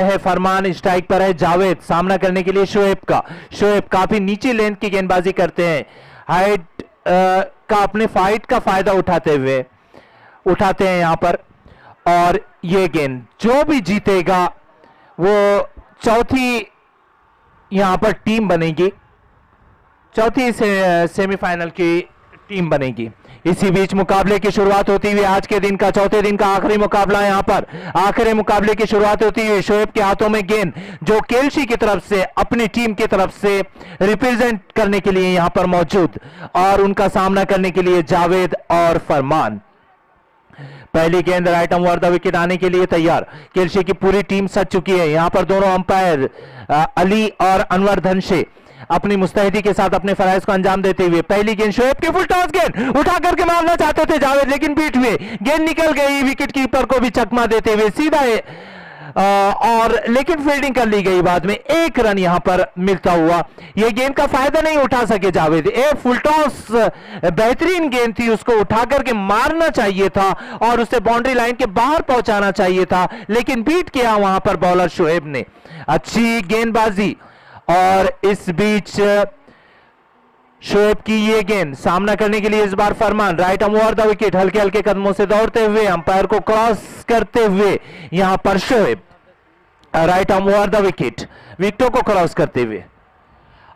है फरमान, स्ट्राइक पर है जावेद, सामना करने के लिए शोएब का। शोएब काफी नीची लेंथ की गेंदबाजी करते हैं, हाइट का अपने फाइट का फायदा उठाते हैं यहां पर। और ये गेंद जो भी जीतेगा वो चौथी यहां पर टीम बनेगी, चौथी सेमीफाइनल की टीम बनेगी। इसी बीच मुकाबले की शुरुआत होती हुई आज के दिन का चौथे दिन का आखिरी मुकाबला, यहां पर आखिरी मुकाबले की शुरुआत होती हुई शोएब के हाथों में गेंद, जो केल्सी की तरफ से अपनी टीम की तरफ से रिप्रेजेंट करने के लिए यहां पर मौजूद, और उनका सामना करने के लिए जावेद और फरमान। पहली गेंद राइट ओवर द विकेट आने के लिए तैयार, केल्सी की पूरी टीम सज चुकी है। यहां पर दोनों अंपायर अली और अनवर धनशे अपनी मुस्तैदी के साथ अपने फराइज को अंजाम देते हुए पहली गेंद शोएब के फुल टॉस गेंद उठा करके मारना चाहते थे जावेद, लेकिन बीट हुए, गेंद निकल गई, विकेट कीपर को भी चकमा देते हुए सीधा और लेकिन फील्डिंग कर ली गई बाद में। एक रन यहां पर मिलता हुआ, यह गेंद का फायदा नहीं उठा सके जावेद। एक फुल टॉस बेहतरीन गेंद थी, उसको उठा करके मारना चाहिए था और उसे बाउंड्री लाइन के बाहर पहुंचाना चाहिए था, लेकिन बीट किया वहां पर बॉलर शोएब ने। अच्छी गेंदबाजी, और इस बीच शोएब की ये गेंद, सामना करने के लिए इस बार फरमान, राइट ओवर द विकेट, हल्के हल्के कदमों से दौड़ते हुए अंपायर को क्रॉस करते हुए यहां पर Shoaib right over the wicket, विकेटों को क्रॉस करते हुए,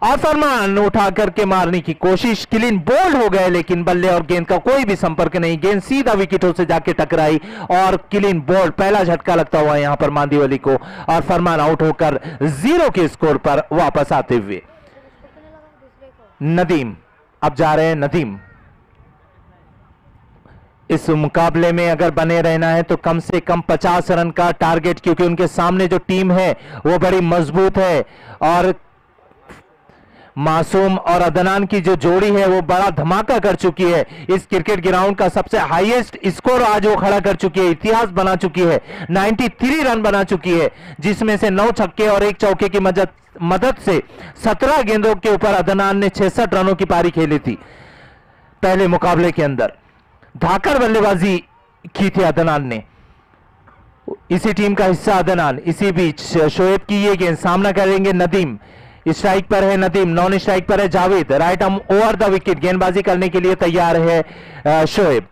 और फरमान उठा करके मारने की कोशिश, क्लीन बोल्ड हो गए, लेकिन बल्ले और गेंद का कोई भी संपर्क नहीं, गेंद सीधा विकेटों से जाके टकराई और क्लीन बोल्ड, पहला झटका लगता हुआ यहां पर मांदीवली को, और फरमान आउट होकर 0 के स्कोर पर वापस आते हुए। नदीम अब जा रहे हैं, नदीम इस मुकाबले में अगर बने रहना है तो कम से कम 50 रन का टारगेट, क्योंकि उनके सामने जो टीम है वो बड़ी मजबूत है, और मासूम और अदनान की जो जोड़ी है वो बड़ा धमाका कर चुकी है। इस क्रिकेट ग्राउंड का सबसे हाईएस्ट स्कोर आज वो खड़ा कर चुकी है, इतिहास बना चुकी है, 93 रन बना चुकी है, जिसमें से 9 छक्के और 1 चौके की मदद से 17 गेंदों के ऊपर अदनान ने 66 रनों की पारी खेली थी पहले मुकाबले के अंदर। धाकड़ बल्लेबाजी की थी अदनान ने, इसी टीम का हिस्सा अदनान। इसी बीच शोएब की ये गेंद, सामना करेंगे नदीम, स्ट्राइक पर है नदीम, नॉन स्ट्राइक पर है Javed, right over the wicket, गेंदबाजी करने के लिए तैयार है शोएब,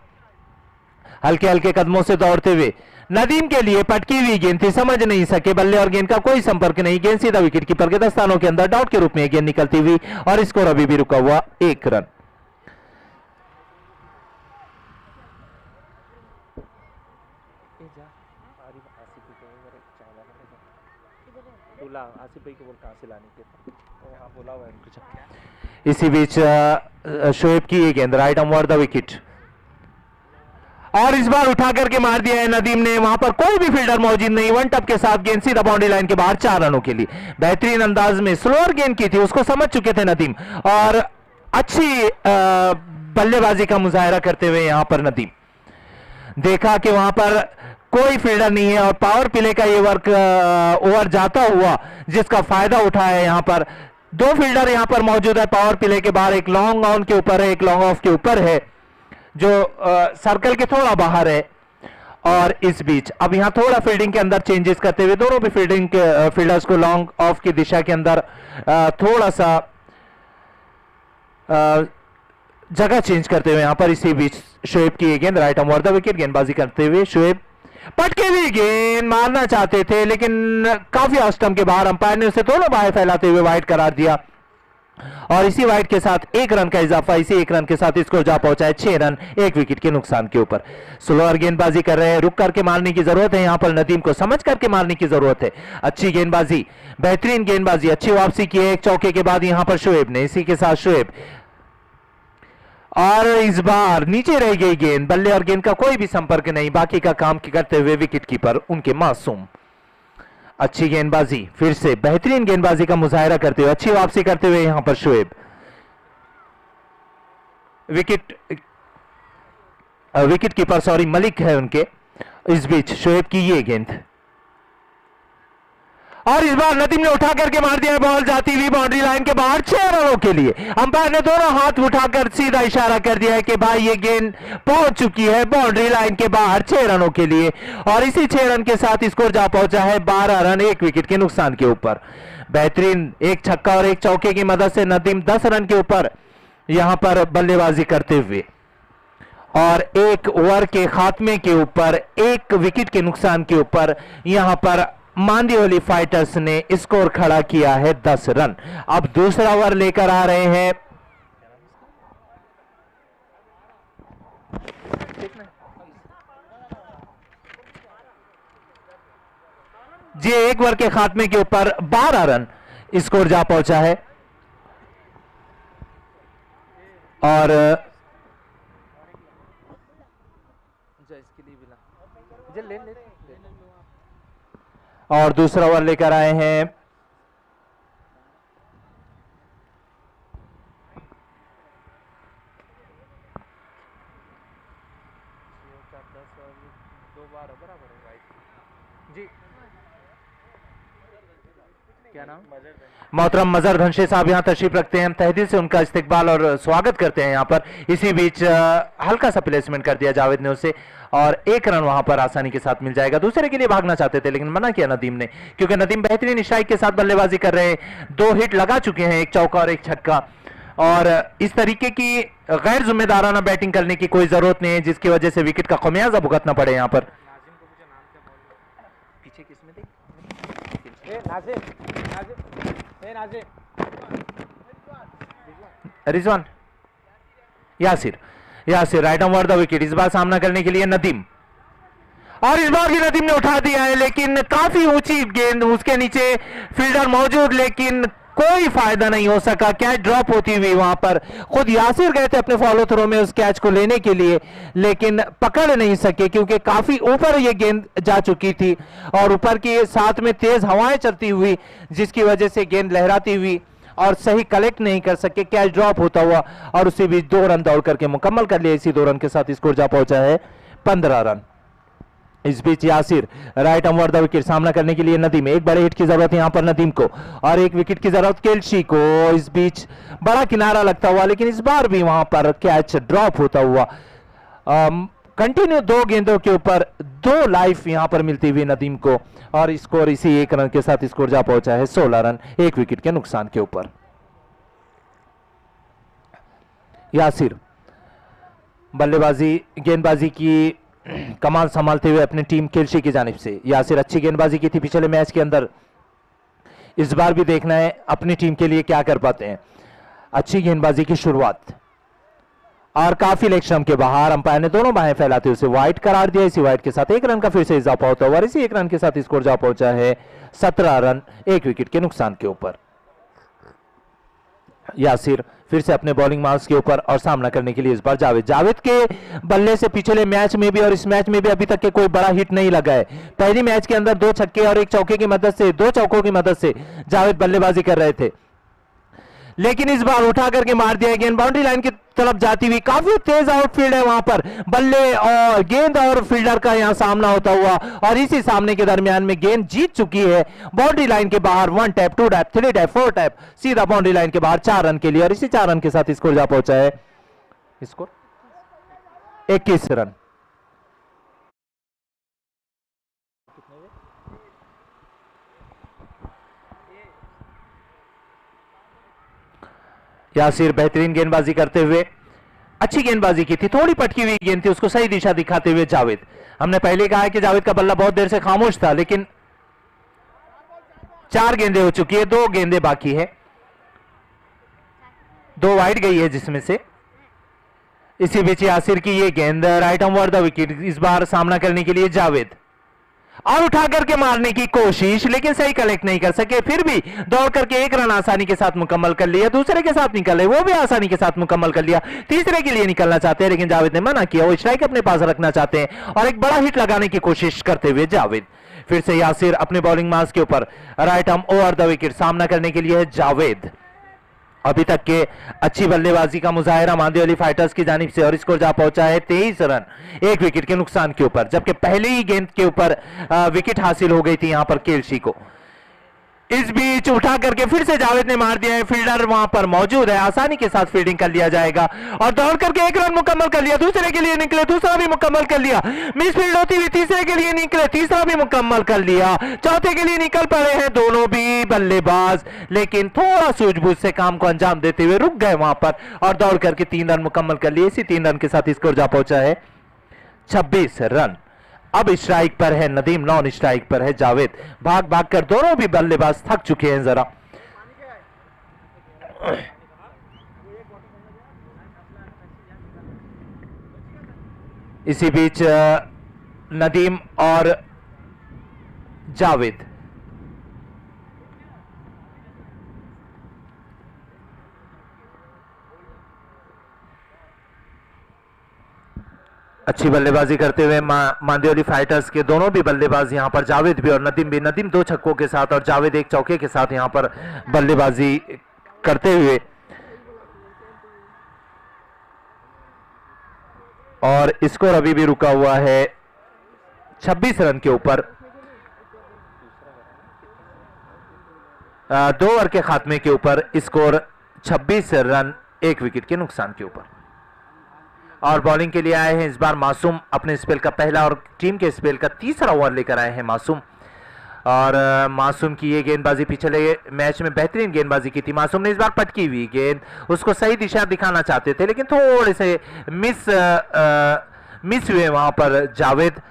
हल्के हल्के कदमों से दौड़ते हुए। नदीम के लिए पटकी हुई गेंद थी, समझ नहीं सके, बल्ले और गेंद का कोई संपर्क नहीं, गेंद सीधा विकेट कीपर के दस्तानों के अंदर डॉट के रूप में गेंद निकलती हुई, और स्कोर अभी भी रुका हुआ 1 रन। इसी बीच शोएब की ये गेंद, राइट ओवर द विकेट, और इस बार उठा करके मार दिया है नदीम ने, वहां पर कोई भी फील्डर मौजूद नहीं, वन टप के साथ गेंद सीधा बाउंड्री लाइन के बाहर 4 रनों के लिए। बेहतरीन अंदाज में स्लोअर गेंद की थी, उसको समझ चुके थे नदीम, और अच्छी बल्लेबाजी का मुजाहरा करते हुए यहां पर नदीम, देखा कि वहां पर कोई फील्डर नहीं है, और पावर प्ले का ये ओवर जाता हुआ जिसका फायदा उठाया है यहां पर। 2 फील्डर यहां पर मौजूद है पावर प्ले के बाहर, एक लॉन्ग ऑन के ऊपर है, एक लॉन्ग ऑफ के ऊपर है, जो सर्कल के थोड़ा बाहर है। और इस बीच अब यहां थोड़ा फील्डिंग के अंदर चेंजेस करते हुए दोनों भी फील्डर्स को लॉन्ग ऑफ की दिशा के अंदर थोड़ा सा जगह चेंज करते हुए यहां पर। इसी बीच शोएब की ये गेंद, राइट ओवर द विकेट, गेंदबाजी करते हुए शोएब पटके हुई गेंद मारना चाहते थे, लेकिन काफी ऑफ स्टंप के बाहर, अंपायर ने उसे दोनों बाहें फैलाते हुए वाइड करार दिया, और इसी वाइड के साथ 1 रन का इजाफा, इसी 1 रन के साथ स्कोर जा पहुंचा है 6 रन 1 विकेट के नुकसान के ऊपर। स्लोअर गेंदबाजी कर रहे हैं, रुक करके मारने की जरूरत है यहां पर, नदीम को समझ करके मारने की जरूरत है। अच्छी गेंदबाजी, बेहतरीन गेंदबाजी, अच्छी वापसी की है 1 चौके के बाद यहां पर शोएब ने। इसी के साथ शोएब, और इस बार नीचे रह गई गेंद, बल्ले और गेंद का कोई भी संपर्क नहीं, बाकी का काम करते हुए विकेट कीपर उनके मासूम। अच्छी गेंदबाजी, फिर से बेहतरीन गेंदबाजी का मुजाहरा करते हुए, अच्छी वापसी करते हुए यहां पर Shoaib, wicket keeper sorry Malik है उनके। इस बीच शोएब की ये गेंद, और इस बार नदीम ने उठा करके मार दिया, बॉल जाती हुई बाउंड्री लाइन के बाहर 6 रनों के लिए। अंपायर ने दोनों हाथ उठाकर सीधा इशारा कर दिया है कि भाई ये गेंद पहुंच चुकी है बाउंड्री लाइन के बाहर 6 रनों के लिए। और इसी 6 रन के साथ स्कोर जा पहुंचा है 12 रन 1 विकेट के नुकसान के ऊपर। बेहतरीन एक छक्का और एक चौके की मदद से नदीम 10 रन के ऊपर यहां पर बल्लेबाजी करते हुए और एक ओवर के खात्मे के ऊपर 1 विकेट के नुकसान के ऊपर यहां पर मांदियोली फाइटर्स ने स्कोर खड़ा किया है 10 रन। अब दूसरा ओवर लेकर आ रहे हैं जी, 1 ओवर के खात्मे के ऊपर 12 रन स्कोर जा पहुंचा है। और और दूसरा ओवर लेकर आए हैं जी, क्या नाम? मोहतरम मजहर धनशे साहब यहां तशरीफ रखते हैं। हम तहदील से उनका इस्तकबाल और स्वागत करते हैं यहां पर। इसी बीच हल्का सा प्लेसमेंट कर दिया जावेद ने उसे और 1 रन वहां पर आसानी के साथ मिल जाएगा। दूसरे के लिए भागना चाहते थे लेकिन मना किया नदीम ने, क्योंकि नदीम बेहतरीन स्ट्राइक के साथ बल्लेबाजी कर रहे हैं। 2 हिट लगा चुके हैं, 1 चौका और 1 छक्का। और इस तरीके की गैर जिम्मेदाराना बैटिंग करने की कोई जरूरत नहीं है जिसकी वजह से विकेट का खमियाजा भुगतना पड़े यहां पर। पीछे किसमें Rizwan Yasir right on the wicket. इस बार सामना करने के लिए नदीम, और इस बार भी नदीम ने उठा दिया है लेकिन काफी ऊंची गेंद, उसके नीचे फील्डर मौजूद लेकिन कोई फायदा नहीं हो सका। कैच ड्रॉप होती हुई वहां पर खुद यासिर गए थे अपने फॉलो थ्रो में उस कैच को लेने के लिए लेकिन पकड़ नहीं सके क्योंकि काफी ऊपर ये गेंद जा चुकी थी और ऊपर के साथ में तेज हवाएं चलती हुई जिसकी वजह से गेंद लहराती हुई और सही कलेक्ट नहीं कर सके। कैच ड्रॉप होता हुआ और उसी बीच 2 रन दौड़ करके मुकम्मल कर लिए। इसी 2 रन के साथ स्कोर जा पहुंचा है 15 रन। इस बीच Yasir right over the wicket सामना करने के लिए नदीम, एक बड़े हिट की जरूरत है यहां पर नदीम को और 1 विकेट की जरूरत केल्शी को। इस बीच बड़ा किनारा लगता हुआ लेकिन इस बार भी वहां पर कैच ड्रॉप होता हुआ कंटिन्यू 2 गेंदों के ऊपर 2 लाइफ यहां पर मिलती हुई नदीम को और स्कोर इसी 1 रन के साथ स्कोर जा पहुंचा है 16 रन 1 विकेट के नुकसान के ऊपर। यासिर बल्लेबाजी गेंदबाजी की कमाल संभालते हुए अपनी टीम केल्शी की जानिब से। यासिर अच्छी गेंदबाजी की थी पिछले मैच के अंदर, इस बार भी देखना है अपनी टीम के लिए क्या कर पाते हैं। अच्छी गेंदबाजी की शुरुआत और काफी लेग स्टंप के बाहर अंपायर ने दोनों बाहें फैलाते हुए उसे वाइड करार दिया। इसी वाइड के साथ 1 रन का फिर से इजाफा होता हुआ और इसी 1 रन के साथ स्कोर जा पहुंचा है 17 रन 1 विकेट के नुकसान के ऊपर। यासिर फिर से अपने बॉलिंग मार्क्स के ऊपर और सामना करने के लिए इस बार जावेद के बल्ले से पिछले मैच में भी और इस मैच में भी अभी तक के कोई बड़ा हिट नहीं लगा है। पहली मैच के अंदर 2 छक्के और 1 चौके की मदद से 2 चौकों की मदद से जावेद बल्लेबाजी कर रहे थे लेकिन इस बार उठा करके मार दिया गेंद बाउंड्री लाइन की तरफ जाती हुई। काफी तेज आउटफील्ड है वहां पर, बल्ले और गेंद और फील्डर का यहां सामना होता हुआ और इसी सामने के दरमियान में गेंद जीत चुकी है बाउंड्री लाइन के बाहर। 1 टैप 2 टैप 3 टैप 4 टैप सीधा बाउंड्री लाइन के बाहर 4 रन के लिए और इसी 4 रन के साथ स्कोर जा पहुंचा है स्कोर 21 रन। यासिर बेहतरीन गेंदबाजी करते हुए अच्छी गेंदबाजी की थी, थोड़ी पटकी हुई गेंद थी, उसको सही दिशा दिखाते हुए जावेद। हमने पहले कहा है कि जावेद का बल्ला बहुत देर से खामोश था लेकिन 4 गेंदें हो चुकी है, 2 गेंदें बाकी है, 2 वाइड गई है जिसमें से। इसी बीच यासिर की ये गेंद राइट ओवर द विकेट। इस बार सामना करने के लिए जावेद और उठा करके मारने की कोशिश लेकिन सही कलेक्ट नहीं कर सके, फिर भी दौड़ करके 1 रन आसानी के साथ मुकम्मल कर लिया। दूसरे के साथ निकले वो भी आसानी के साथ मुकम्मल कर लिया। तीसरे के लिए निकलना चाहते हैं लेकिन जावेद ने मना किया, वो स्ट्राइक अपने पास रखना चाहते हैं और एक बड़ा हिट लगाने की कोशिश करते हुए जावेद। फिर से यासिर अपने बॉलिंग मार्क्स के ऊपर right arm over the wicket सामना करने के लिए है जावेद। अभी तक के अच्छी बल्लेबाजी का मुजाहिरा मांदियोली फाइटर्स की जानिब से और स्कोर जा पहुंचा है 23 रन 1 विकेट के नुकसान के ऊपर, जबकि पहले ही गेंद के ऊपर विकेट हासिल हो गई थी यहां पर केल्शी को। इस बीच उठा करके फिर से जावेद ने मार दिया है, फील्डर वहां पर मौजूद है, आसानी के साथ फील्डिंग कर लिया जाएगा और दौड़ करके एक रन मुकम्मल कर लिया, दूसरे के लिए निकले, दूसरा भी मुकम्मल कर लिया, मिस फील्ड होती हुई तीसरे के लिए निकले, तीसरा भी मुकम्मल कर लिया, चौथे के लिए निकल पड़े हैं दोनों भी बल्लेबाज, लेकिन थोड़ा सूझबूझ से काम को अंजाम देते हुए रुक गए वहां पर और दौड़ करके 3 रन मुकम्मल कर लिए। इसी 3 रन के साथ स्कोर जा पहुंचा है 26 रन। अब स्ट्राइक पर है नदीम, नॉन स्ट्राइक पर है जावेद। भाग भाग कर दोनों भी बल्लेबाज थक चुके हैं जरा। इसी बीच नदीम और जावेद अच्छी बल्लेबाजी करते हुए मांदेवली फाइटर्स के दोनों भी बल्लेबाज यहां पर, जावेद भी और नदीम भी, नदीम 2 छक्कों के साथ और जावेद 1 चौके के साथ यहां पर बल्लेबाजी करते हुए, और स्कोर अभी भी रुका हुआ है 26 रन के ऊपर। 2 ओवर के खात्मे के ऊपर स्कोर 26 रन 1 विकेट के नुकसान के ऊपर। और बॉलिंग के लिए आए हैं इस बार मासूम, अपने स्पेल का पहला और टीम के स्पेल का तीसरा ओवर लेकर आए हैं मासूम। और मासूम की ये गेंदबाजी पिछले मैच में बेहतरीन गेंदबाजी की थी मासूम ने। इस बार पटकी हुई गेंद, उसको सही दिशा दिखाना चाहते थे लेकिन थोड़े से मिस हुए वहां पर जावेद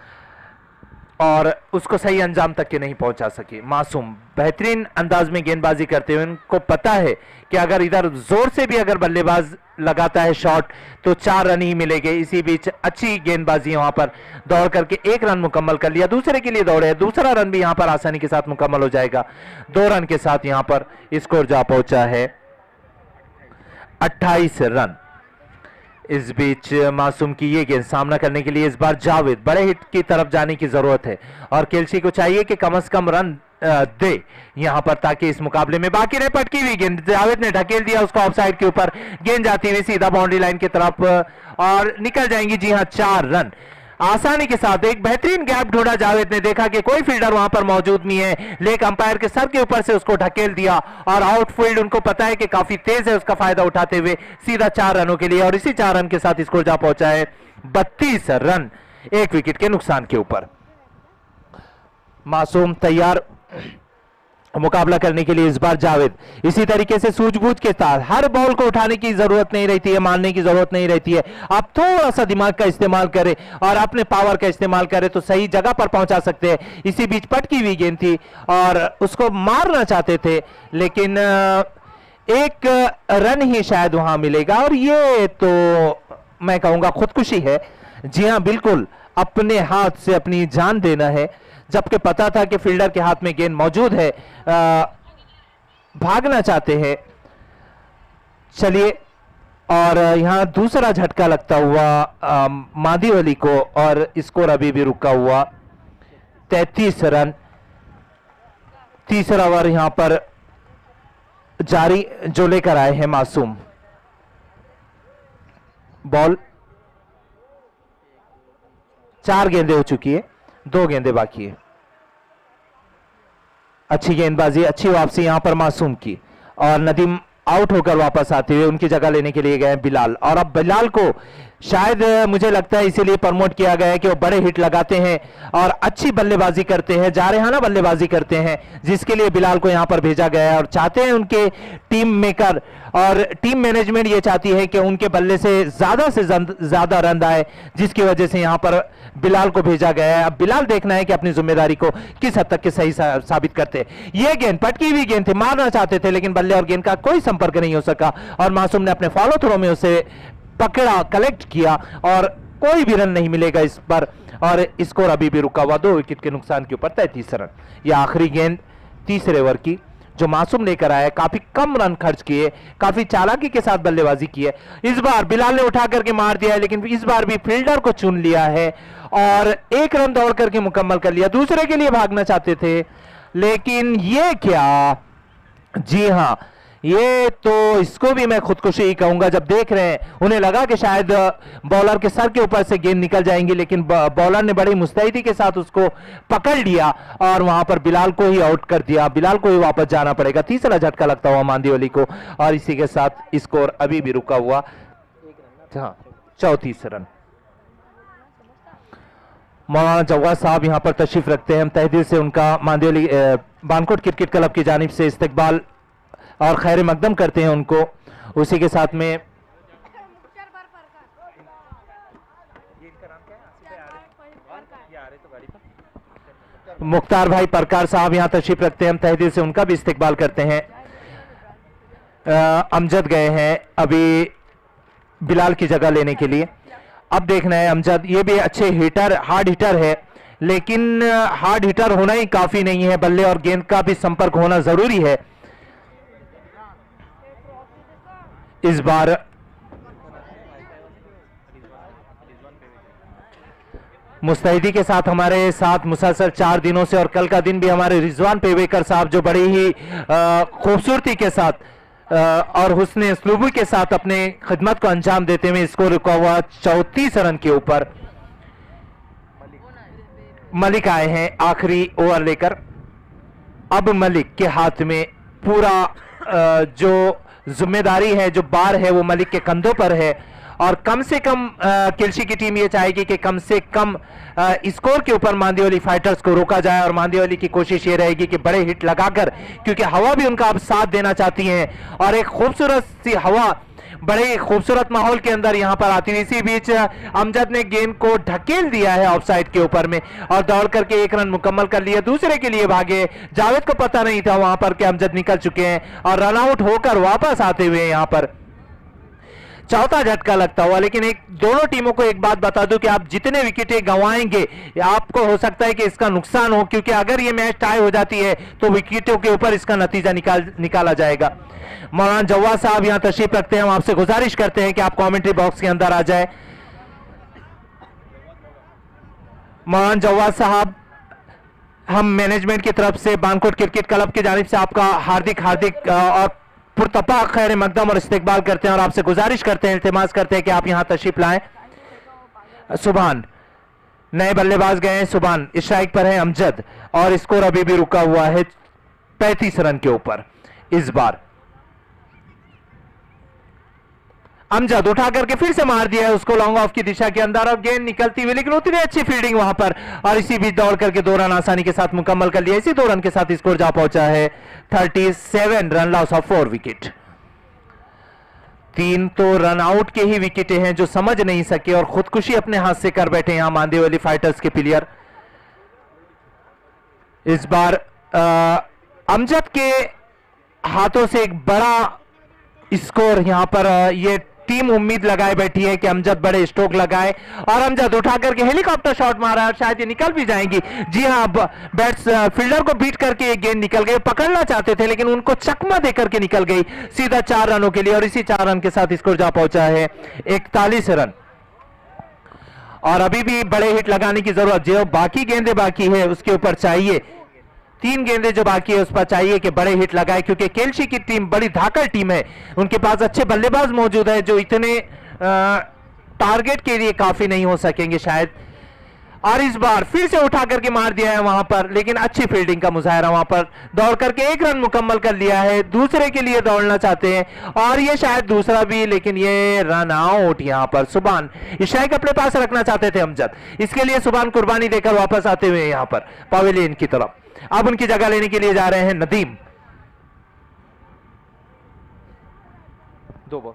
और उसको सही अंजाम तक के नहीं पहुंचा सके मासूम। बेहतरीन अंदाज में गेंदबाजी करते हुए उनको पता है कि अगर इधर जोर से भी अगर बल्लेबाज लगाता है शॉट तो 4 रन ही मिलेंगे। इसी बीच अच्छी गेंदबाजी वहां पर दौड़ करके 1 रन मुकम्मल कर लिया, दूसरे के लिए दौड़े, दूसरा रन भी यहां पर आसानी के साथ मुकम्मल हो जाएगा। 2 रन के साथ यहां पर स्कोर जा पहुंचा है 28 रन। इस बीच मासूम की ये गेंद सामना करने के लिए इस बार जावेद, बड़े हिट की तरफ जाने की जरूरत है और केल्सी को चाहिए कि कम से कम रन दे यहां पर ताकि इस मुकाबले में बाकी रहे। पटकी हुई गेंद जावेद ने ढकेल दिया उसको ऑफसाइड के ऊपर, गेंद जाती हुई सीधा बाउंड्री लाइन की तरफ और निकल जाएंगी। जी हां, 4 रन आसानी के साथ। एक बेहतरीन गैप ढूंढा जावेद ने, देखा कि कोई फील्डर वहां पर मौजूद नहीं है, लेक अंपायर के सर के ऊपर से उसको ढकेल दिया और आउटफील्ड उनको पता है कि काफी तेज है, उसका फायदा उठाते हुए सीधा 4 रनों के लिए और इसी 4 रन के साथ स्कोर जा पहुंचा है 32 रन 1 विकेट के नुकसान के ऊपर। मासूम तैयार मुकाबला करने के लिए इस बार जावेद इसी तरीके से सूझबूझ के साथ हर बॉल को उठाने की जरूरत नहीं रहती है, मारने की जरूरत नहीं रहती है। आप थोड़ा सा दिमाग का इस्तेमाल करें और अपने पावर का इस्तेमाल करें तो सही जगह पर पहुंचा सकते हैं। इसी बीच पटकी हुई गेंद थी और उसको मारना चाहते थे लेकिन एक रन ही शायद वहां मिलेगा और ये तो मैं कहूंगा खुदकुशी है। जी हां, बिल्कुल अपने हाथ से अपनी जान देना है, जबकि पता था कि फील्डर के हाथ में गेंद मौजूद है, भागना चाहते हैं। चलिए, और यहां दूसरा झटका लगता हुआ मांदेवली को और स्कोर अभी भी रुका हुआ 33 रन। तीसरा ओवर यहां पर जारी जो लेकर आए हैं मासूम। बॉल 4 गेंदें हो चुकी है, 2 गेंदें बाकी है। अच्छी गेंदबाजी, अच्छी वापसी यहां पर मासूम की और नदीम आउट होकर वापस आते हुए उनकी जगह लेने के लिए गए बिलाल। और अब बिलाल को शायद मुझे लगता है इसीलिए प्रमोट किया गया है कि वो बड़े हिट लगाते हैं और अच्छी बल्लेबाजी करते हैं, जारहाना बल्लेबाजी करते हैं, जिसके लिए बिलाल को यहां पर भेजा गया है और चाहते हैं उनके टीम मेकर और टीम मैनेजमेंट ये चाहती है कि उनके बल्ले से ज्यादा रन आए, जिसकी वजह से यहां पर बिलाल को भेजा गया है। अब बिलाल देखना है कि अपनी जिम्मेदारी को किस हद तक के सही साबित करते हैं। यह गेंद पटकी हुई गेंद थी, मारना चाहते थे लेकिन बल्ले और गेंद का कोई संपर्क नहीं हो सका और मासूम ने अपने फॉलो थ्रो में उसे पकड़ा, कलेक्ट किया और कोई भी रन नहीं मिलेगा इस पर और स्कोर अभी भी रुका हुआ 2 विकेट के नुकसान के ऊपर 33 रन। यह आखिरी गेंद तीसरे ओवर की जो मासूम लेकर आया, काफी कम रन खर्च किए, काफी चालाकी के साथ बल्लेबाजी की है। इस बार बिलाल ने उठा करके मार दिया है लेकिन इस बार भी फील्डर को चुन लिया है और 1 रन दौड़ करके मुकम्मल कर लिया। दूसरे के लिए भागना चाहते थे लेकिन ये क्या, जी हां, ये तो इसको भी मैं खुदकुशी ही कहूंगा। जब देख रहे हैं उन्हें लगा कि शायद बॉलर के सर के ऊपर से गेंद निकल जाएंगी, लेकिन बॉलर ने बड़ी मुस्तैदी के साथ उसको पकड़ लिया और वहां पर बिलाल को ही आउट कर दिया। बिलाल को ही वापस जाना पड़ेगा। तीसरा झटका लगता हुआ मांदियोली को, और इसी के साथ स्कोर अभी भी रुका हुआ। हाँ, 34 रन। मौलाना जवाद साहब यहां पर तशरीफ रखते हैं। हम तहे दिल से उनका मांदियोली बानकोट क्रिकेट क्लब की जानिब से इस्तकबाल और खैर मकदम करते हैं उनको। उसी के साथ में मुख्तार भाई परकार साहब यहां तशरीफ रखते हैं। हम तहे दिल से उनका भी इस्तकबाल करते हैं। अमजद गए हैं अभी बिलाल की जगह लेने के लिए। अब देखना है अमजद, ये भी अच्छे हिटर, हार्ड हिटर है, लेकिन हार्ड हिटर होना ही काफी नहीं है, बल्ले और गेंद का भी संपर्क होना जरूरी है। इस बार मुस्तैदी के साथ हमारे साथ मुसलसल 4 दिनों से, और कल का दिन भी हमारे रिजवान पेवेकर साहब जो बड़ी ही खूबसूरती के साथ और हुस्न उसलूबी के साथ अपने खिदमत को अंजाम देते हुए स्कोर रुका हुआ 34 रन के ऊपर। मलिक आए हैं आखिरी ओवर लेकर। अब मलिक के हाथ में पूरा जो जिम्मेदारी है, जो बार है, वो मलिक के कंधों पर है, और कम से कम किल्शी की टीम ये चाहेगी कि कम से कम स्कोर के ऊपर मांदियोली फाइटर्स को रोका जाए, और मांदियोली की कोशिश ये रहेगी कि बड़े हिट लगाकर, क्योंकि हवा भी उनका अब साथ देना चाहती है, और एक खूबसूरत सी हवा बड़े खूबसूरत माहौल के अंदर यहां पर आती है। इसी बीच अमजद ने गेंद को ढकेल दिया है ऑफसाइड के ऊपर में, और दौड़ करके 1 रन मुकम्मल कर लिया। दूसरे के लिए भागे। जावेद को पता नहीं था वहां पर कि अमजद निकल चुके हैं, और रन आउट होकर वापस आते हुए यहां पर चौथा झटका लगता हुआ। लेकिन दोनों टीमों को एक बात बता दूं कि आप जितने विकेटें गंवाएंगे, आपको हो सकता है कि इसका नुकसान हो, क्योंकि अगर ये मैच टाई हो जाती है तो विकेटों के ऊपर इसका नतीजा निकाला जाएगा। मौलाना जवाद साहब यहां तशरीफ रखते हैं। हम आपसे गुजारिश करते हैं कि आप कमेंट्री बॉक्स के अंदर आ जाए। मौलाना जवाद साहब, हम मैनेजमेंट की तरफ से बानकोट क्रिकेट क्लब की जानिब से आपका हार्दिक और पुरतपा खैर मकदम और इस्तकबाल करते हैं, और आपसे गुजारिश करते हैं, इल्तिमास करते हैं कि आप यहां तशरीफ लाएं। सुभान नए बल्लेबाज गए हैं। सुभान स्ट्राइक पर है अमजद, और स्कोर अभी भी रुका हुआ है 35 रन के ऊपर। इस बार अमजद उठा करके फिर से मार दिया है उसको लॉन्ग ऑफ की दिशा के अंदर, और गेंद निकलती हुई, लेकिन उतनी अच्छी फील्डिंग वहां पर, और इसी बीच दौड़ करके 2 रन आसानी के साथ मुकम्मल कर लिया। इसी 2 रन के साथ स्कोर जा पहुंचा है 37 रन, लॉस ऑफ 4 विकेट। 3 तो रन आउट के ही विकेटें हैं जो समझ नहीं सके, और खुदकुशी अपने हाथ से कर बैठे यहां मांदेवाली फाइटर्स के प्लेयर। इस बार अमजद के हाथों से एक बड़ा स्कोर यहां पर ये टीम उम्मीद लगाए बैठी है कि अमजद बड़े स्ट्रोक लगाए, और अमजद उठा करके हेलीकॉप्टर शॉट मारा, शायद ये निकल भी जाएंगी। जी हां, फील्डर को बीट करके ये गेंद निकल गई। पकड़ना चाहते थे लेकिन उनको चकमा देकर के निकल गई सीधा 4 रनों के लिए, और इसी 4 रन के साथ स्कोर जा पहुंचा है 41 रन। और अभी भी बड़े हिट लगाने की जरूरत, जो बाकी गेंदें बाकी है उसके ऊपर चाहिए, 3 गेंदें जो बाकी है उस पर चाहिए कि बड़े हिट लगाए, क्योंकि केल्शी की टीम बड़ी धाकड़ टीम है। उनके पास अच्छे बल्लेबाज मौजूद है जो इतने टारगेट के लिए काफी नहीं हो सकेंगे शायद। और इस बार फिर से उठा करके मार दिया है वहां पर, लेकिन अच्छी फील्डिंग का मुजाहरा वहां पर, दौड़ करके 1 रन मुकम्मल कर लिया है। दूसरे के लिए दौड़ना चाहते हैं, और ये शायद दूसरा भी, लेकिन ये रन आउट यहां पर। सुभान स्ट्राइक अपने पास रखना चाहते थे अमजद, इसके लिए सुभान कुर्बानी देकर वापस आते हुए यहां पर पवेलियन की तरफ। अब उनकी जगह लेने के लिए जा रहे हैं नदीम। 2 बॉल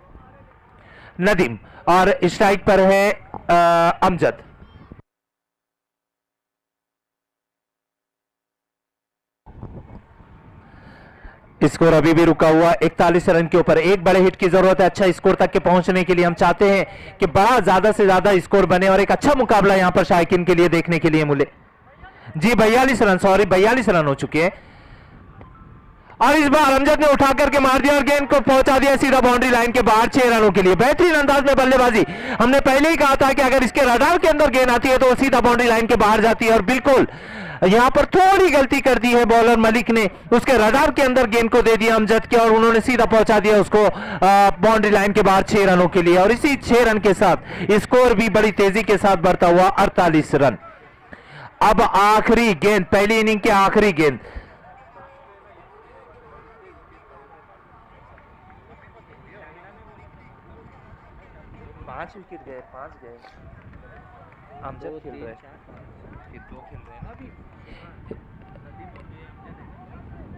नदीम, और स्ट्राइक पर है अमजद। स्कोर अभी भी रुका हुआ 41 रन के ऊपर। एक बड़े हिट की जरूरत है अच्छा स्कोर तक के पहुंचने के लिए। हम चाहते हैं कि बड़ा ज्यादा से ज्यादा स्कोर बने, और एक अच्छा मुकाबला यहां पर शायकीन के लिए देखने के लिए मिले। जी 42 रन, सॉरी 42 रन हो चुके हैं, और इस बार अमजद ने उठा करके मार दिया और गेंद को पहुंचा दिया सीधा बाउंड्री लाइन के बाहर 6 रनों के लिए। बेहतरीन अंदाज में बल्लेबाजी। हमने पहले ही कहा था कि अगर इसके रडार के अंदर गेंद आती है तो वो सीधा बाउंड्री लाइन के बाहर जाती है, और बिल्कुल यहां पर थोड़ी गलती कर दी है बॉलर मलिक ने, उसके रडार के अंदर गेंद को दे दिया अमजद के और उन्होंने सीधा पहुंचा दिया उसको बाउंड्री लाइन के बाहर 6 रनों के लिए। और इसी 6 रन के साथ स्कोर भी बड़ी तेजी के साथ बढ़ता हुआ 48 रन। अब आखिरी गेंद, पहली इनिंग की आखिरी गेंद। पांच विकेट गए, 5 गए। अमजद खेल रहे हैं, 2 खेल रहे हैं ना अभी।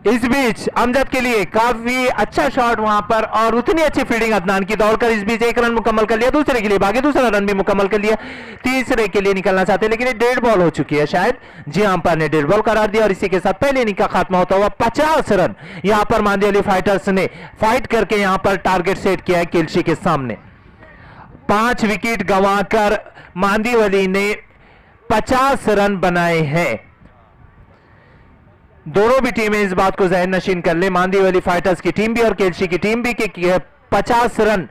इस बीच अमजद के लिए काफी अच्छा शॉट वहां पर और उतनी अच्छी फील्डिंग अदनान की, दौड़कर इस बीच 1 रन मुकम्मल कर लिया। दूसरे के लिए भागे, दूसरा रन भी मुकम्मल कर लिया। तीसरे के लिए निकलना चाहते हैं लेकिन ये डेड बॉल हो चुकी है शायद। जी अंपायर ने डेड बॉल करार दिया और इसी के साथ पहले इनिंग का खात्मा होता हुआ 50 रन यहां पर मांदेली फाइटर्स ने फाइट करके यहां पर टारगेट सेट किया है केलसी के सामने। 5 विकेट गंवाकर मांदीवली ने 50 रन बनाए हैं। दोनों भी टीमें इस बात को जहन नशीन कर ले, मांदीवली फाइटर्स की टीम भी और केलसी की टीम भी, कि 50 रन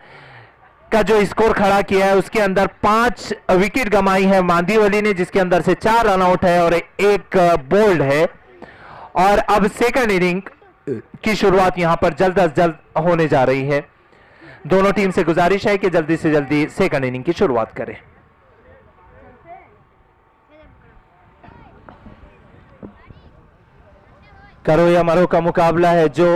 का जो स्कोर खड़ा किया है उसके अंदर 5 विकेट गंवाई है मांदीवली ने, जिसके अंदर से 4 रन आउट है और 1 बोल्ड है। और अब सेकंड इनिंग की शुरुआत यहां पर जल्द अज जल्द होने जा रही है। दोनों टीम से गुजारिश है कि जल्दी से जल्दी सेकंड इनिंग की शुरुआत करें। करो या मरो का मुकाबला है जो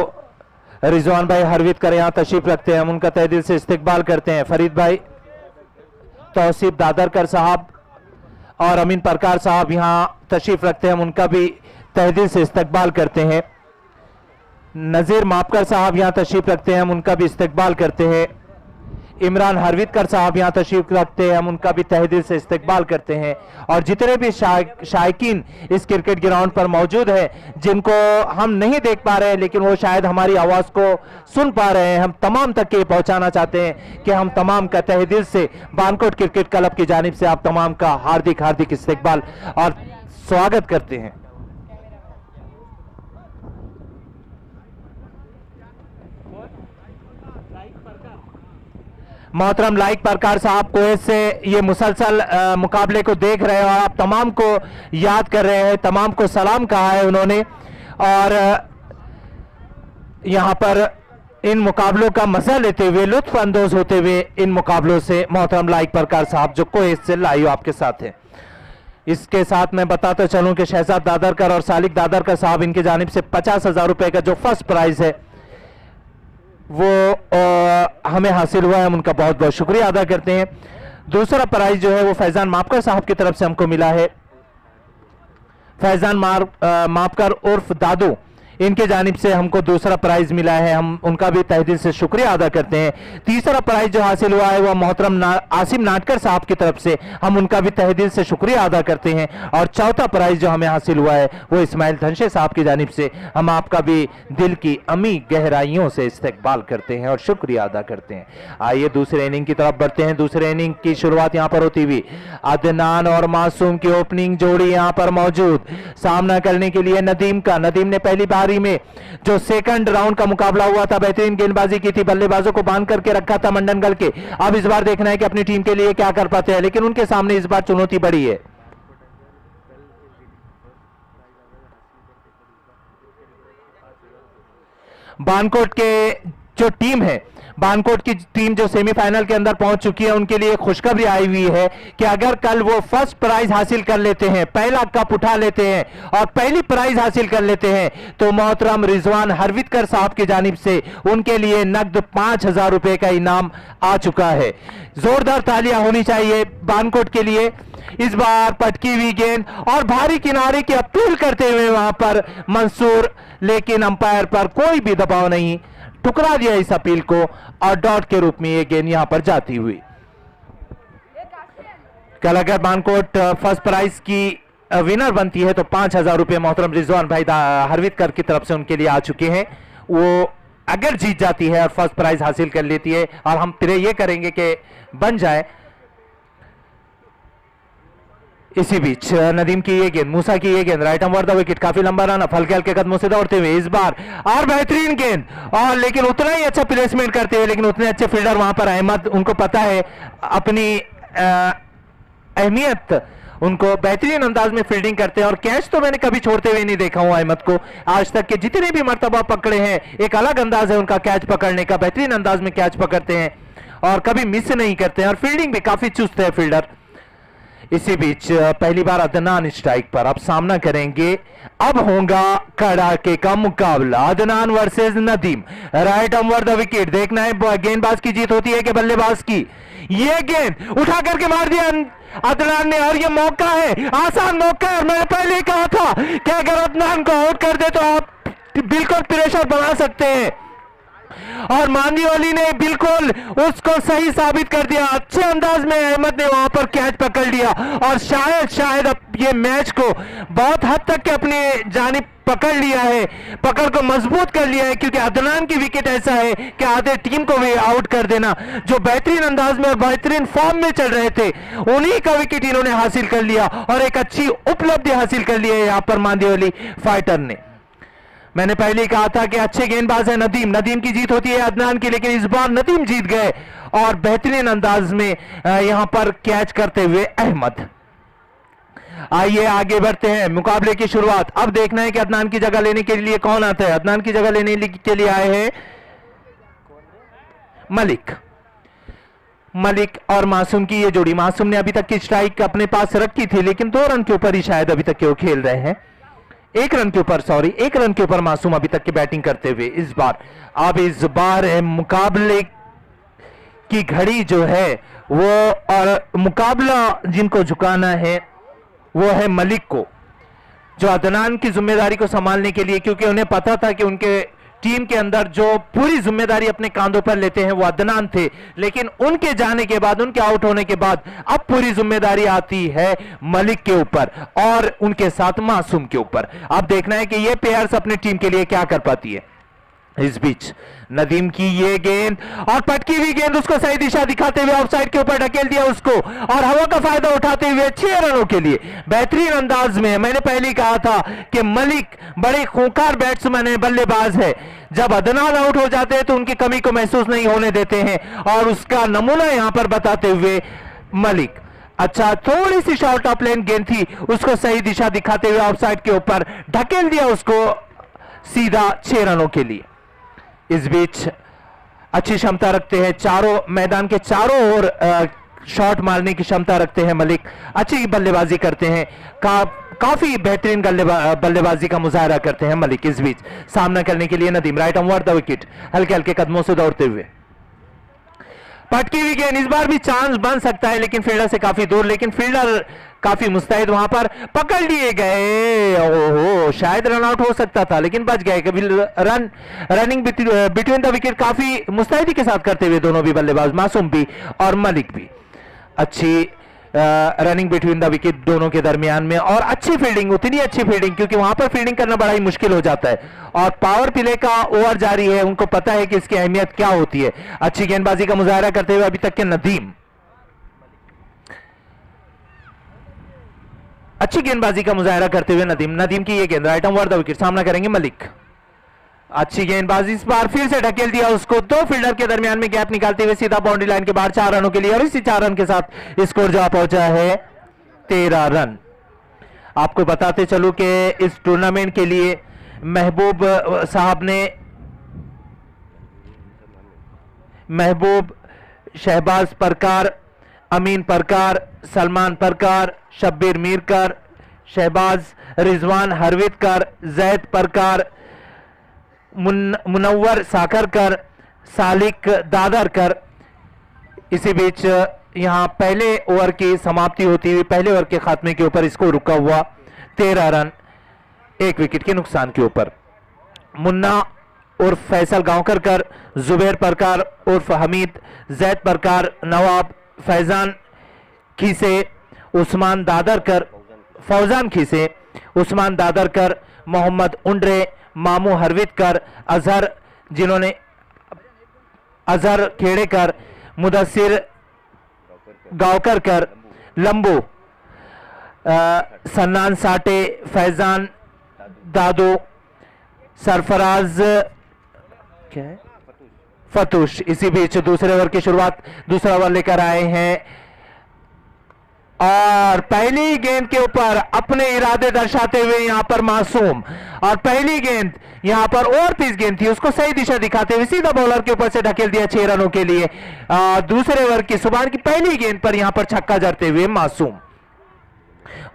रिजवान भाई हरवितकर यहां तशरीफ रखते हैं, हम उनका तहे दिल से इस्तकबाल करते हैं। फरीद भाई, तौसीफ दादरकर साहब और अमीन परकार साहब यहां तशरीफ रखते हैं, हम उनका भी तहे दिल से इस्तकबाल करते हैं। नजीर मापकर साहब यहां तशरीफ रखते हैं, हम उनका भी इस्तकबाल करते हैं। इमरान हरवितकर साहब यहां तशरीफ रखते हैं, हम उनका भी तहे दिल से इस्तकबाल करते हैं। और जितने भी शायकीन इस क्रिकेट ग्राउंड पर मौजूद हैं जिनको हम नहीं देख पा रहे हैं लेकिन वो शायद हमारी आवाज को सुन पा रहे हैं, हम तमाम तक ये पहुंचाना चाहते हैं कि हम तमाम का तहे दिल से बानकोट क्रिकेट क्लब की जानिब से आप तमाम का हार्दिक हार्दिक इस्तकबाल और स्वागत करते हैं। मोहतरम लाइक परकार साहब कोएत से ये मुसलसल मुकाबले को देख रहे हैं और आप तमाम को याद कर रहे हैं, तमाम को सलाम कहा है उन्होंने। और यहां पर इन मुकाबलों का मजा लेते हुए, लुत्फ अंदोज होते हुए इन मुकाबलों से मोहतरम लाइक परकार साहब जो कोएत से लाइव आपके साथ हैं। इसके साथ मैं बताता चलूं कि शहजाद दादरकर और सालिक दादरकर साहब इनकी जानिब से 50,000 रुपए का जो फर्स्ट प्राइज है वो हमें हासिल हुआ है, हम उनका बहुत बहुत शुक्रिया अदा करते हैं। दूसरा प्राइज जो है वो फैजान मापकर साहब की तरफ से हमको मिला है। फैजान मापकर उर्फ दादू, इनके जानिब से हमको दूसरा प्राइज मिला है, हम उनका भी तहे दिल से शुक्रिया अदा करते हैं। तीसरा प्राइज जो हासिल हुआ है वह मोहतरम आसिम नाटकर साहब की तरफ से, हम उनका भी तहे दिल से शुक्रिया अदा करते हैं। और चौथा प्राइज जो हमें हासिल हुआ है वो इस्माइल धनशे साहब की जानिब से, हम आपका भी दिल की अमी गहराइयों से इस्तकबाल करते हैं और शुक्रिया अदा करते हैं। आइए दूसरे इनिंग की तरफ बढ़ते हैं। दूसरे इनिंग की शुरुआत यहाँ पर होती हुई अदनान और मासूम की ओपनिंग जोड़ी यहाँ पर मौजूद, सामना करने के लिए नदीम का। नदीम ने पहली बारी में जो सेकंड राउंड का मुकाबला हुआ था बेहतरीन गेंदबाजी की थी, बल्लेबाजों को बांध करके रखा था मंडनगल के। अब इस बार देखना है कि अपनी टीम के लिए क्या कर पाते हैं, लेकिन उनके सामने इस बार चुनौती बड़ी है। बानकोट के जो टीम है, बानकोट की टीम जो सेमीफाइनल के अंदर पहुंच चुकी है, उनके लिए खुशखबरी आई हुई है कि अगर कल वो फर्स्ट प्राइज हासिल कर लेते हैं, पहला कप उठा लेते हैं और पहली प्राइज हासिल कर लेते हैं, तो मोहतरम रिजवान हरवितकर साहब की जानिब से उनके लिए नकद 5,000 रुपए का इनाम आ चुका है। जोरदार तालियां होनी चाहिए बानकोट के लिए। इस बार पटकी हुई गेंद और भारी किनारे की अपील करते हुए वहां पर मंसूर, लेकिन अंपायर पर कोई भी दबाव नहीं, टुकरा दिया इस अपील को और डॉट के रूप में यह गेंद यहां पर जाती हुई। कल अगर बानकोट फर्स्ट प्राइज की विनर बनती है तो 5,000 रुपए मोहतरम रिजवान भाई हरवितकर की तरफ से उनके लिए आ चुके हैं। वो अगर जीत जाती है और फर्स्ट प्राइज हासिल कर लेती है, और हम प्रे ये करेंगे कि बन जाए। इसी बीच नदीम की ये गेंद, मूसा की ये गेंद राइट ओवर द विकेट, काफी लंबा रन, हल्के हल्के कदमों से दौड़ते हुए इस बार और बेहतरीन गेंद, और लेकिन उतना ही अच्छा प्लेसमेंट करते हैं, लेकिन उतने अच्छे फील्डर वहां पर अहमद, उनको पता है अपनी अहमियत उनको बेहतरीन अंदाज में फील्डिंग करते हैं और कैच तो मैंने कभी छोड़ते हुए नहीं देखा हूं अहमद को। आज तक के जितने भी मर्तबा पकड़े हैं एक अलग अंदाज है उनका कैच पकड़ने का, बेहतरीन अंदाज में कैच पकड़ते हैं और कभी मिस नहीं करते हैं और फील्डिंग भी काफी चुस्त है फील्डर। इसी बीच पहली बार अदनान स्ट्राइक पर, अब सामना करेंगे, अब होगा कड़ाके का मुकाबला Adnan versus Nadeem. Right over the wicket, देखना है गेंदबाज की जीत होती है कि बल्लेबाज की। ये गेंद उठा करके मार दिया अदनान ने और ये मौका है, आसान मौका है। मैंने पहले ही कहा था कि अगर अदनान को आउट कर दे तो आप बिल्कुल प्रेशर बना सकते हैं और मांदीवाली ने बिल्कुल उसको सही साबित कर दिया। अच्छे अंदाज में अहमद ने वहां पर कैच पकड़ लिया और शायद अब ये मैच को बहुत हद तक के अपनी जानिब पकड़ लिया है, पकड़ को मजबूत कर लिया है, क्योंकि अदनान की विकेट ऐसा है कि आधे टीम को भी आउट कर देना। जो बेहतरीन अंदाज में और बेहतरीन फॉर्म में चल रहे थे उन्हीं का विकेट इन्होंने हासिल कर लिया और एक अच्छी उपलब्धि हासिल कर ली है यहां पर मांदीवाली फाइटर ने। मैंने पहले ही कहा था कि अच्छे गेंदबाज है नदीम की जीत होती है अदनान की, लेकिन इस बार नदीम जीत गए और बेहतरीन अंदाज में यहां पर कैच करते हुए अहमद। आइए आगे बढ़ते हैं, मुकाबले की शुरुआत। अब देखना है कि अदनान की जगह लेने के लिए कौन आता है। अदनान की जगह लेने के लिए आए हैं मलिक और मासूम की ये जोड़ी। मासूम ने अभी तक की स्ट्राइक अपने पास रखी थी, लेकिन 2 रन के ऊपर ही शायद अभी तक वो खेल रहे हैं। 1 रन के ऊपर मासूम अभी तक की बैटिंग करते हुए इस बार मुकाबले की घड़ी जो है वो, और मुकाबला जिनको झुकाना है वो है मलिक को, जो अदनान की जिम्मेदारी को संभालने के लिए, क्योंकि उन्हें पता था कि उनके टीम के अंदर जो पूरी जिम्मेदारी अपने कांधों पर लेते हैं वो अदनान थे, लेकिन उनके जाने के बाद, उनके आउट होने के बाद अब पूरी जिम्मेदारी आती है मलिक के ऊपर और उनके साथ मासूम के ऊपर। अब देखना है कि ये प्लेयर्स अपनी टीम के लिए क्या कर पाती है। इस बीच नदीम की ये गेंद और पटकी हुई गेंद उसको सही दिशा दिखाते हुए ऑफसाइड के ऊपर ढकेल दिया उसको और हवा का फायदा उठाते हुए 6 रनों के लिए बेहतरीन अंदाज में। मैंने पहले ही कहा था कि मलिक बड़े खूंखार बैट्समैन है, बल्लेबाज है। जब अदनान आउट हो जाते हैं तो उनकी कमी को महसूस नहीं होने देते हैं और उसका नमूना यहां पर बताते हुए मलिक। अच्छा, थोड़ी सी शॉर्ट ऑफ लेन गेंद थी, उसको सही दिशा दिखाते हुए ऑफसाइड के ऊपर ढकेल दिया उसको सीधा 6 रनों के लिए। इस बीच अच्छी क्षमता रखते हैं, चारों मैदान के चारों ओर शॉट मारने की क्षमता रखते हैं मलिक, अच्छी बल्लेबाजी करते हैं, काफी बेहतरीन बल्लेबाजी का मुजाहरा करते हैं मलिक। इस बीच सामना करने के लिए Nadeem, right over the wicket, हल्के हल्के कदमों से दौड़ते हुए पटकी हुई गेंद। इस बार भी चांस बन सकता है लेकिन फील्डर से काफी दूर, लेकिन फील्डर काफी मुस्तैद वहां पर, पकड़ लिए गए। ओहो, शायद रन आउट हो सकता था लेकिन बच गए। कभी रनिंग बिटवीन द विकेट काफी मुस्तैदी के साथ करते हुए दोनों भी बल्लेबाज, मासूम भी और मलिक भी। अच्छी रनिंग बिटवीन द विकेट दोनों के दरमियान में और अच्छी फील्डिंग, उतनी अच्छी फील्डिंग क्योंकि वहां पर फील्डिंग करना बड़ा ही मुश्किल हो जाता है और पावर प्ले का ओवर जारी है, उनको पता है कि इसकी अहमियत क्या होती है। अच्छी गेंदबाजी का मुजाहरा करते हुए अभी तक के नदीम, अच्छी गेंदबाजी का मुजाहरा करते हुए नदीम की ये गेंद, राइट ओवर द विकेट, सामना करेंगे मलिक। अच्छी गेंदबाजी, इस बार फिर से ढकेल दिया उसको, 2 फील्डर के दरमियान में गैप निकालते हुए सीधा बाउंड्री लाइन के बाहर 4 रनों के लिए और इसी 4 रन के साथ स्कोर जा पहुंचा है 13 रन। आपको बताते चलूं कि इस टूर्नामेंट के लिए महबूब साहब ने, महबूब, शहबाज परकार, अमीन परकार, सलमान परकार, शब्बीर मीरकर, शहबाज, रिजवान हरवितकर, जैद परकार, मुनव्वर साकरकर, सालिक दादरकर। इसी बीच यहां पहले ओवर की समाप्ति होती हुई, पहले ओवर के खात्मे के ऊपर इसको रुका हुआ 13 रन 1 विकेट के नुकसान के ऊपर। मुन्ना उर्फ फैसल गांवकर, जुबैर परकार उर्फ हमीद, जैद परकार, नवाब, फैजान खीसे, उस्मान दादरकर, फौजान खीसे, उस्मान दादरकर, मोहम्मद उंड्रे, मामू हरवितकर, अजहर, जिन्होंने अजहर खेड़ेकर, मुदस्सिर गावकर, लंबू, सन्नान साटे, फैजान दादो, सरफराज क्या है, फतूश। इसी बीच दूसरे ओवर की शुरुआत, दूसरा ओवर लेकर आए हैं और पहली गेंद के ऊपर अपने इरादे दर्शाते हुए यहां पर मासूम, और पहली गेंद यहां पर ओवर पिच गेंद थी, उसको सही दिशा दिखाते हुए सीधा बॉलर के ऊपर से ढकेल दिया 6 रनों के लिए। दूसरे ओवर की सुभान की पहली गेंद पर यहां पर छक्का जड़ते हुए मासूम।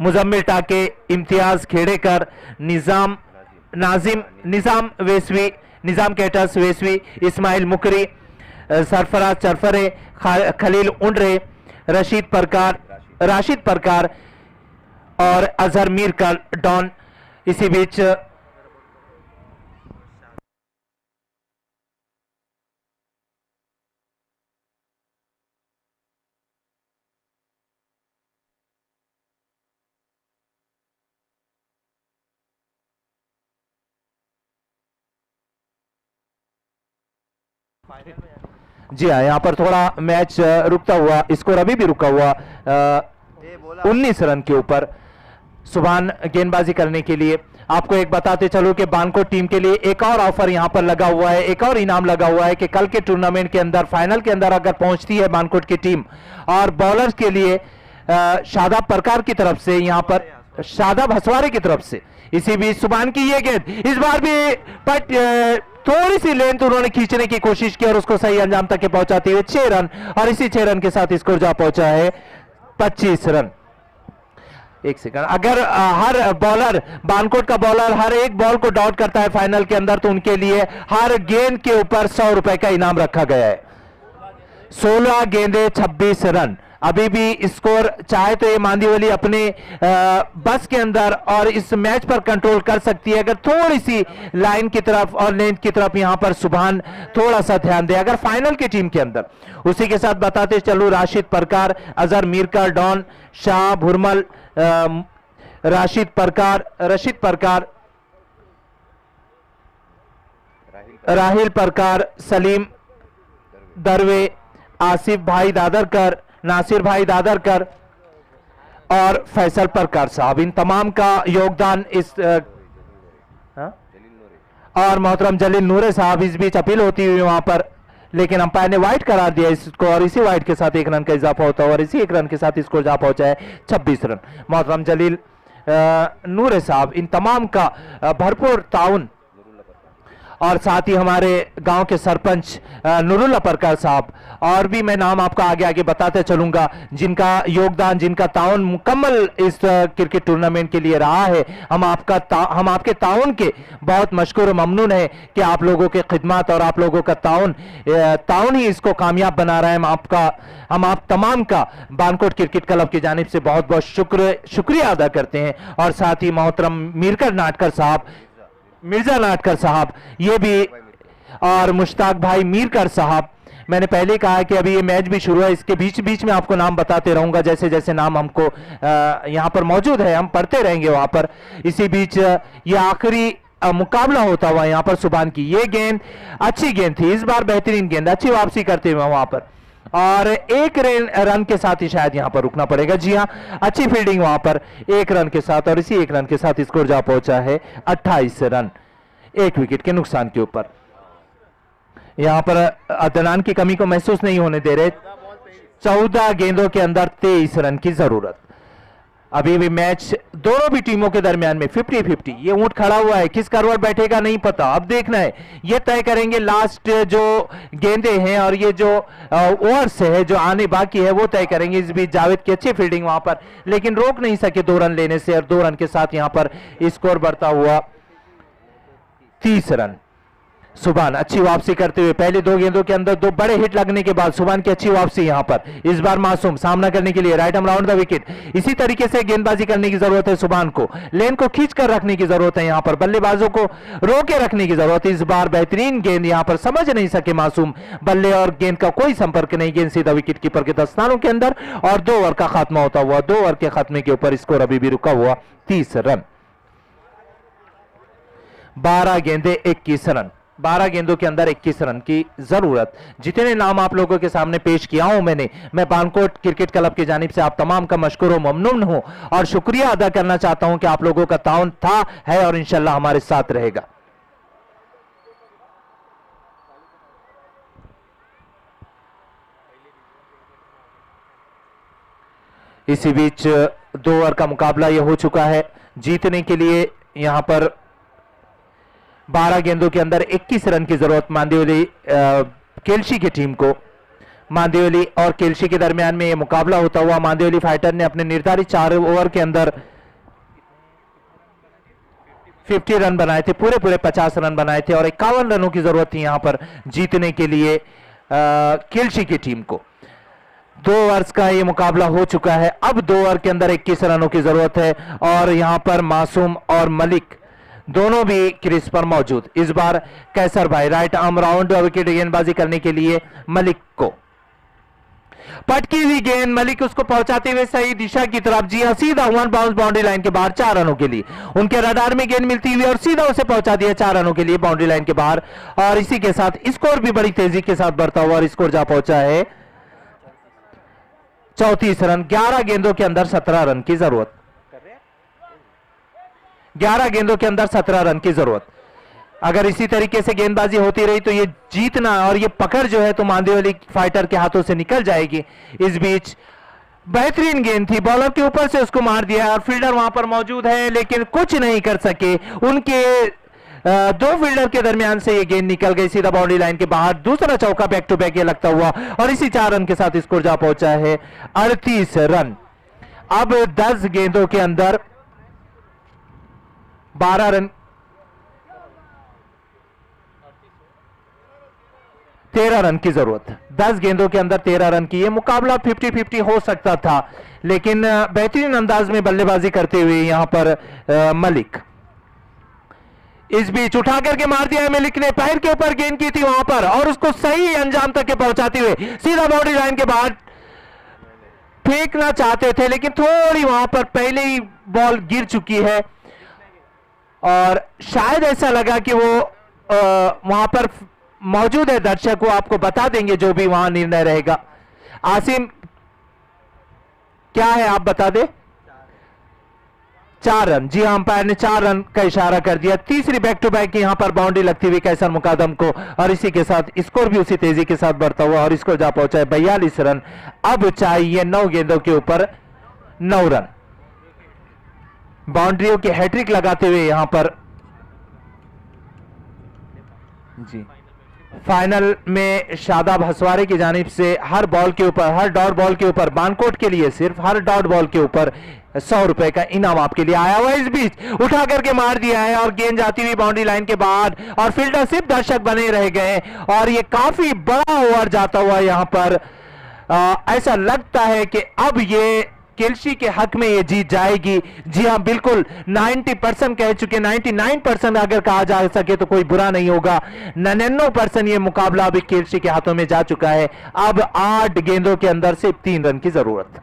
मुजम्मिल टाके, इम्तियाज खेड़ेकर, निजाम वेसवी, निजाम कैटर्स वेसवी, इस्माइल मुकरी, सरफराज चरफरे, खलील उंडरे, राशिद परकार और अजहर मीर का डॉन। इसी बीच जी हाँ, यहां पर थोड़ा मैच रुकता हुआ, स्कोर अभी भी रुका हुआ 19 रन के ऊपर। सुभान गेंदबाजी करने के लिए आपको एक बताते चलो कि बानकोट टीम के लिए एक और ऑफर यहां पर लगा हुआ है, एक और इनाम लगा हुआ है कि कल के टूर्नामेंट के अंदर फाइनल के अंदर अगर पहुंचती है बानकोट की टीम, और बॉलर्स के लिए शादाब परकार की तरफ से, यहां पर शादाब हसवारे की तरफ से। इसी बीच सुभान की ये गेंद इस बार भी पट थोड़ी सी लेंथ उन्होंने खींचने की कोशिश की और उसको सही अंजाम तक के पहुंचाते हुए 6 रन, और इसी 6 रन के साथ स्कोर जा पहुंचा है 25 रन। एक सेकंड, अगर हर बॉलर, बानकोट का बॉलर हर एक बॉल को डॉट करता है फाइनल के अंदर, तो उनके लिए हर गेंद के ऊपर 100 रुपए का इनाम रखा गया है। 16 गेंदे 26 रन। अभी भी स्कोर चाहे तो ये मांदीवली अपने बस के अंदर और इस मैच पर कंट्रोल कर सकती है, अगर थोड़ी सी लाइन की तरफ और लेंथ की तरफ यहां पर सुभान थोड़ा सा ध्यान दे, अगर फाइनल की टीम के अंदर। उसी के साथ बताते चलूं, राशिद परकार, अजहर मीरकर, डॉन, शाह भुरमल, रशीद परकार, राहिल परकार, सलीम दरवे, आसिफ भाई दादरकर, नासिर भाई दादरकर और फैसल परकार साहब, इन तमाम का योगदान इस और मोहतरम जलील नूरे साहब। इस बीच अपील होती हुई वहां पर, लेकिन अंपायर ने वाइड करार दिया इसको, और इसी वाइड के साथ 1 रन का इजाफा होता है और इसी 1 रन के साथ स्कोर जा पहुंचा है 26 रन। मोहतरम जलील नूरे साहब, इन तमाम का भरपूर ताउन, और साथ ही हमारे गांव के सरपंच नूरुल्लाह परकार साहब, और भी मैं नाम आपको आगे आगे बताते चलूंगा, जिनका योगदान, जिनका ताउन मुकम्मल इस क्रिकेट टूर्नामेंट के लिए रहा है। हम आपके ताउन के बहुत मशकूर और ममनून है कि आप लोगों के खिदमत और आप लोगों का ताउन ही इसको कामयाब बना रहा है। हम आप तमाम का बानकोट क्रिकेट क्लब की जानिब से बहुत बहुत शुक्रिया अदा करते हैं। और साथ ही मोहतरम मिर्जा नाटकर साहब, ये भी, और मुश्ताक भाई मीरकर साहब। मैंने पहले कहा कि अभी ये मैच भी शुरू है, इसके बीच बीच में आपको नाम बताते रहूंगा, जैसे जैसे नाम हमको यहां पर मौजूद है हम पढ़ते रहेंगे वहां पर। इसी बीच ये आखिरी मुकाबला होता हुआ यहां पर सुभान की ये गेंद अच्छी गेंद थी, इस बार बेहतरीन गेंद, अच्छी वापसी करते हुए वहां पर, और 1 रन के साथ ही शायद यहां पर रुकना पड़ेगा। जी हां, अच्छी फील्डिंग वहां पर 1 रन के साथ, और इसी 1 रन के साथ स्कोर जा पहुंचा है 28 रन, 1 विकेट के नुकसान के ऊपर। यहां पर अदनान की कमी को महसूस नहीं होने दे रहे। 14 गेंदों के अंदर 23 रन की जरूरत। अभी भी मैच दोनों भी टीमों के दरमियान में 50-50, ये ऊंट खड़ा हुआ है, किस करवट बैठेगा नहीं पता, अब देखना है, ये तय करेंगे लास्ट जो गेंदे हैं और ये जो ओवर्स है जो आने बाकी है वो तय करेंगे। इस बीच जावेद की अच्छी फील्डिंग वहां पर, लेकिन रोक नहीं सके 2 रन लेने से, और 2 रन के साथ यहां पर स्कोर बढ़ता हुआ 30 रन। सुभान अच्छी वापसी करते हुए, पहले 2 गेंदों के अंदर 2 बड़े हिट लगने के बाद सुभान की अच्छी वापसी यहां पर, इस बार मासूम सामना करने के लिए right arm round the wicket. इसी तरीके से गेंदबाजी करने की जरूरत है सुभान को, लेन को खींचकर रखने की जरूरत है, यहां पर बल्लेबाजों को रोके रखने की जरूरत है। इस बार बेहतरीन गेंद यहां पर समझ नहीं सके मासूम, बल्ले और गेंद का कोई संपर्क नहीं, गेंद सीधा विकेट कीपर के दस्तानों के अंदर, और 2 ओवर का खात्मा होता हुआ, 2 ओवर के खात्मे के ऊपर स्कोर अभी भी रुका हुआ 30 रन। 12 गेंदे 21 रन, 12 गेंदों के अंदर 21 रन की जरूरत। जितने नाम आप लोगों के सामने पेश किया हूं मैं बानकोट क्रिकेट क्लब की जानिब से आप तमाम का मशकूर व ममनून हूं, और शुक्रिया अदा करना चाहता हूं कि आप लोगों का ताउन था, है और इंशाल्लाह हमारे साथ रहेगा। इसी बीच 2 ओवर का मुकाबला यह हो चुका है। जीतने के लिए यहां पर 12 गेंदों के अंदर 21 रन की जरूरत मांदेवली केलशी की टीम को। मांदेवली और केलशी के दरमियान में यह मुकाबला होता हुआ मांदेवली फाइटर ने अपने निर्धारित 4 ओवर के अंदर 50 रन बनाए थे, पूरे 50 रन बनाए थे और 51 रनों की जरूरत थी यहां पर जीतने के लिए केलशी की टीम को। 2 ओवर्स का ये मुकाबला हो चुका है। अब 2 ओवर के अंदर 21 रनों की जरूरत है और यहां पर मासूम और मलिक दोनों भी क्रीज पर मौजूद। इस बार कैसर भाई राइट आर्म राउंड विकेट गेंदबाजी करने के लिए मलिक को पटकी हुई गेंद, मलिक उसको पहुंचाते हुए सही दिशा की तरफ, जी हां, सीधा 1 बाउंस बाउंड्री लाइन के बाहर 4 रनों के लिए। उनके रडार में गेंद मिलती हुई और सीधा उसे पहुंचा दिया 4 रनों के लिए बाउंड्री लाइन के बाहर। और इसी के साथ स्कोर भी बड़ी तेजी के साथ बढ़ता हुआ और स्कोर जा पहुंचा है 34 रन। 11 गेंदों के अंदर 17 रन की जरूरत। 11 गेंदों के अंदर 17 रन की जरूरत। अगर इसी तरीके से गेंदबाजी होती रही तो ये जीतना और ये पकड़ जो है तो मांदेवली फाइटर के हाथों से निकल जाएगी। इस बीच बेहतरीन गेंद थी, बॉलर के ऊपर से उसको मार दिया और फील्डर वहां पर मौजूद है लेकिन कुछ नहीं कर सके। उनके 2 फील्डर के दरमियान से ये गेंद निकल गई सीधा बाउंड्री लाइन के बाहर। दूसरा चौका बैक टू बैक ये लगता हुआ और इसी 4 रन के साथ स्कोर जा पहुंचा है 38 रन। अब 10 गेंदों के अंदर 12 रन, 13 रन की जरूरत। 10 गेंदों के अंदर 13 रन की। यह मुकाबला 50-50 हो सकता था लेकिन बेहतरीन अंदाज में बल्लेबाजी करते हुए यहां पर मलिक इस बीच उठा करके मार दिया। मलिक ने पैर के ऊपर गेंद की थी वहां पर और उसको सही अंजाम तक के पहुंचाते हुए सीधा बाउंड्री लाइन के बाहर फेंकना चाहते थे लेकिन थोड़ी वहां पर पहले ही बॉल गिर चुकी है और शायद ऐसा लगा कि वो वहां पर मौजूद है दर्शक, वो आपको बता देंगे जो भी वहां निर्णय रहेगा। आसिम क्या है आप बता दे। 4 रन, जी हां, अंपायर ने 4 रन का इशारा कर दिया। तीसरी बैक टू बैक यहां पर बाउंड्री लगती हुई कैसर मुकादम को और इसी के साथ स्कोर भी उसी तेजी के साथ बढ़ता हुआ और स्कोर जा पहुंचा है 42 रन। अब चाहिए 9 गेंदों के ऊपर 9 रन। बाउंड्रियों की हैट्रिक लगाते हुए यहां पर जी फाइनल में शादाब हसवारे की जानिब से हर बॉल के ऊपर, हर डॉट बॉल के ऊपर, बानकोट के लिए सिर्फ हर डॉट बॉल के ऊपर 100 रुपए का इनाम आपके लिए आया हुआ। इस बीच उठा करके मार दिया है और गेंद जाती हुई बाउंड्री लाइन के बाहर और फील्डर सिर्फ दर्शक बने रह गए और ये काफी बड़ा ओवर जाता हुआ यहां पर ऐसा लगता है कि अब ये केलशी के हक में ये जीत जाएगी। जी हां, बिल्कुल 90% कह चुके, 99% अगर कहा जा सके तो कोई बुरा नहीं होगा। 99% ये मुकाबला अभी केलशी के हाथों में जा चुका है। अब 8 गेंदों के अंदर सिर्फ 3 रन की जरूरत।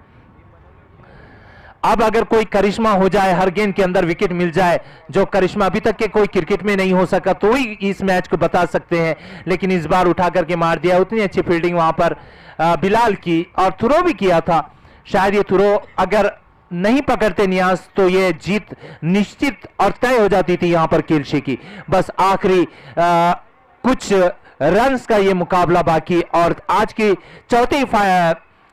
अब अगर कोई करिश्मा हो जाए, हर गेंद के अंदर विकेट मिल जाए, जो करिश्मा अभी तक के कोई क्रिकेट में नहीं हो सका, तो ही इस मैच को बता सकते हैं। लेकिन इस बार उठा करके मार दिया। उतनी अच्छी फील्डिंग वहां पर बिलाल की और थ्रो भी किया था। शायद ये थ्रो अगर नहीं पकड़ते नियाज तो ये जीत निश्चित और तय हो जाती थी यहां पर केलशी की। बस आखिरी कुछ रन्स का ये मुकाबला बाकी और आज की चौथी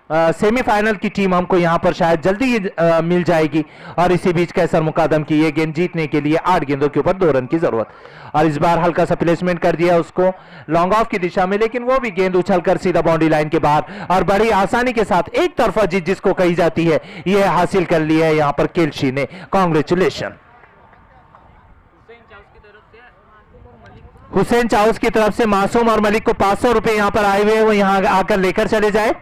सेमीफाइनल की टीम हमको यहां पर शायद जल्दी ही मिल जाएगी। और इसी बीच कैसर मुकादम की ये गेंद जीतने के लिए 8 गेंदों के ऊपर 2 रन की जरूरत और इस बार हल्का सा प्लेसमेंट कर दिया उसको लॉन्ग ऑफ की दिशा में, लेकिन वो भी गेंद उछलकर सीधा बाउंड्री लाइन के बाहर और बड़ी आसानी के साथ एक तरफा जीत जिसको कही जाती है ये हासिल कर लिया है यहां पर केलशी ने। कांग्रेचुलेशन। हुसैन चाउस की तरफ से मासूम और मलिक को 500 रुपए यहां पर आए हुए हैं, वो यहां आकर लेकर चले जाए।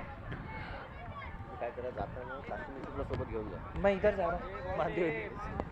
मैं इधर जा रहा हूँ।